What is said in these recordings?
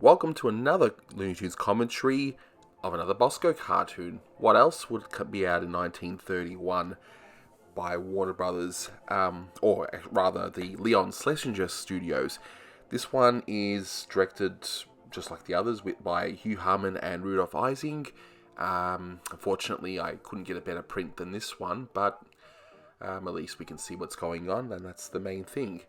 Welcome to another Looney Tunes commentary of another Bosco cartoon. What else would be out in 1931 by Warner Brothers, or rather the Leon Schlesinger Studios? This one is directed, just like the others, by Hugh Harman and Rudolph Ising. Unfortunately, I couldn't get a better print than this one, but at least we can see what's going on, and that's the main thing.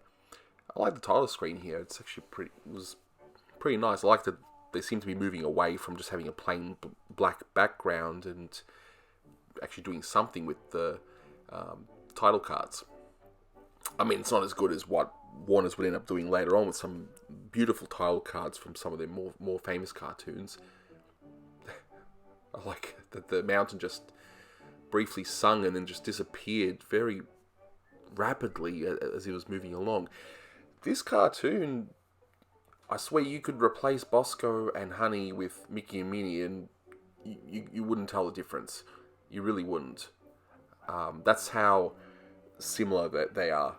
I like the title screen here. It's actually pretty nice. I like that they seem to be moving away from just having a plain black background and actually doing something with the title cards. I mean, it's not as good as what Warner's would end up doing later on with some beautiful title cards from some of their more famous cartoons. I like that the mountain just briefly sung and then just disappeared very rapidly as he was moving along. This cartoon, I swear you could replace Bosco and Honey with Mickey and Minnie and you wouldn't tell the difference. You really wouldn't. That's how similar that they are.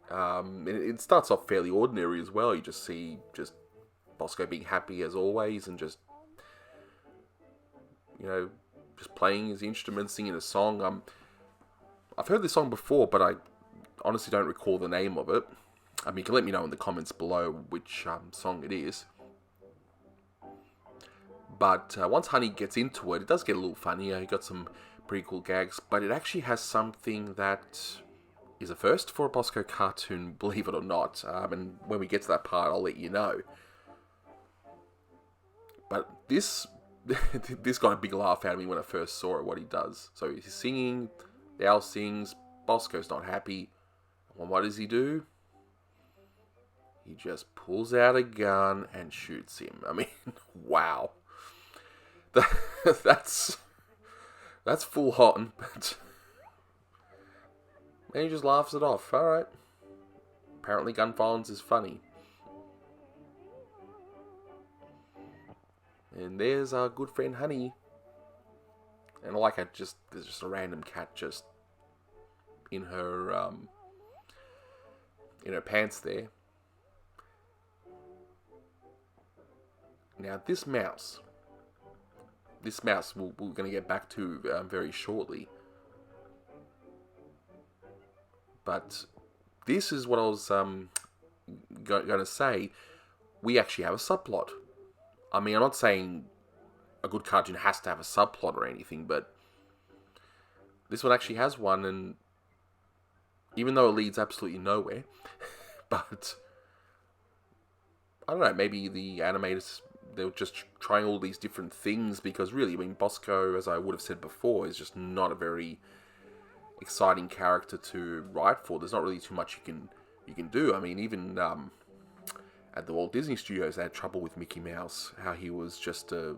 It starts off fairly ordinary as well. You just see Bosco being happy as always and just playing his instruments, singing a song. I've heard this song before, but I honestly don't recall the name of it. You can let me know in the comments below which song it is. But once Honey gets into it, it does get a little funnier. He got some pretty cool gags, but it actually has something that is a first for a Bosco cartoon, believe it or not. And when we get to that part, I'll let you know. But this got a big laugh out of me when I first saw it, what he does. So he's singing, the owl sings, Bosco's not happy. And what does he do? He just pulls out a gun and shoots him. I mean, wow. That's full on, but and he just laughs it off. Alright. Apparently gun violence is funny. And there's our good friend Honey. And I like how there's just a random cat just in her pants there. Now this mouse we're going to get back to very shortly. But this is what I was going to say. We actually have a subplot. I mean, I'm not saying a good cartoon has to have a subplot or anything, but this one actually has one, and even though it leads absolutely nowhere, but I don't know, maybe the animators, they were just trying all these different things, because really, I mean, Bosco, as I would have said before, is just not a very exciting character to write for. There's not really too much you can do. I mean, even at the Walt Disney Studios, they had trouble with Mickey Mouse, how he was just a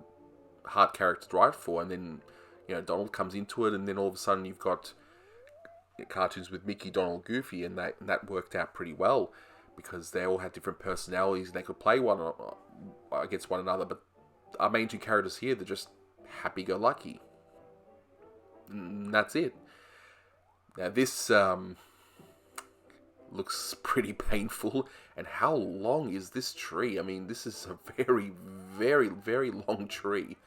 hard character to write for, and then Donald comes into it, and then all of a sudden you've got cartoons with Mickey, Donald, Goofy, and that worked out pretty well, because they all had different personalities and they could play one against one another. But our main two characters here, they're just happy-go-lucky. And that's it. Now this looks pretty painful. And how long is this tree? I mean, this is a very, very, very long tree.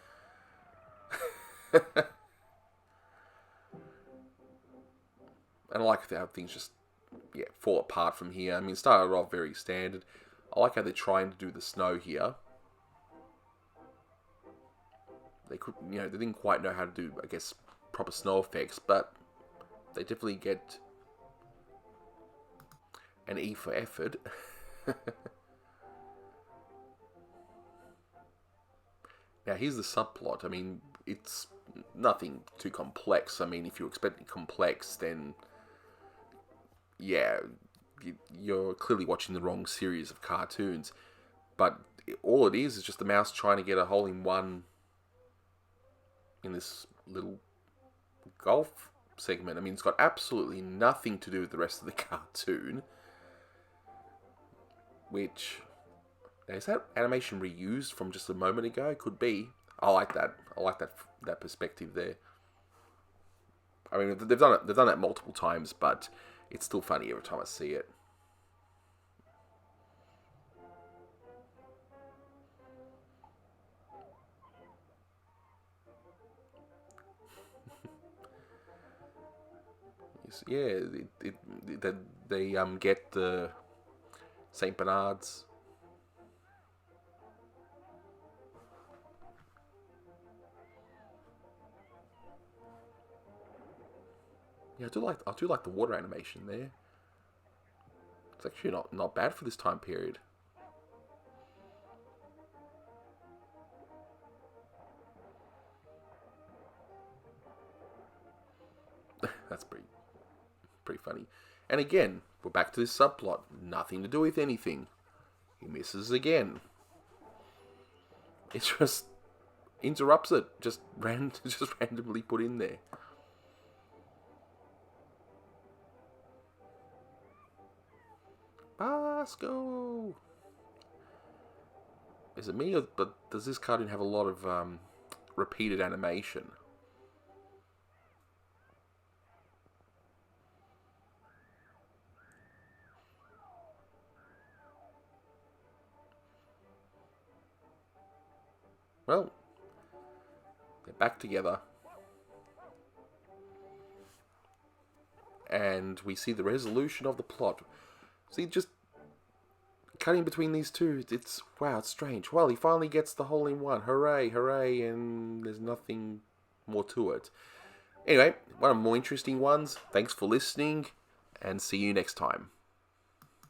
And I like how things just fall apart from here. I mean, it started off very standard. I like how they're trying to do the snow here. They didn't quite know how to do, I guess, proper snow effects, but they definitely get an E for effort. Now, here's the subplot. I mean, it's nothing too complex. I mean, if you expect it complex, then yeah, you're clearly watching the wrong series of cartoons. But all it is just the mouse trying to get a hole-in-one in this little golf segment. I mean, it's got absolutely nothing to do with the rest of the cartoon. Which, is that animation reused from just a moment ago? Could be. I like that. I like that perspective there. I mean, they've done that multiple times, but it's still funny every time I see it. Yeah, they get the Saint Bernards. Yeah, I do like the water animation there. It's actually not bad for this time period. That's pretty funny. And again, we're back to this subplot. Nothing to do with anything. He misses again. It just interrupts it. Just randomly put in there. Basco. Is it me, but does this cartoon have a lot of repeated animation? Well, they're back together. And we see the resolution of the plot. See, just cutting between these two, it's strange. Well, he finally gets the hole in one. Hooray, hooray, and there's nothing more to it. Anyway, one of the more interesting ones. Thanks for listening, and see you next time.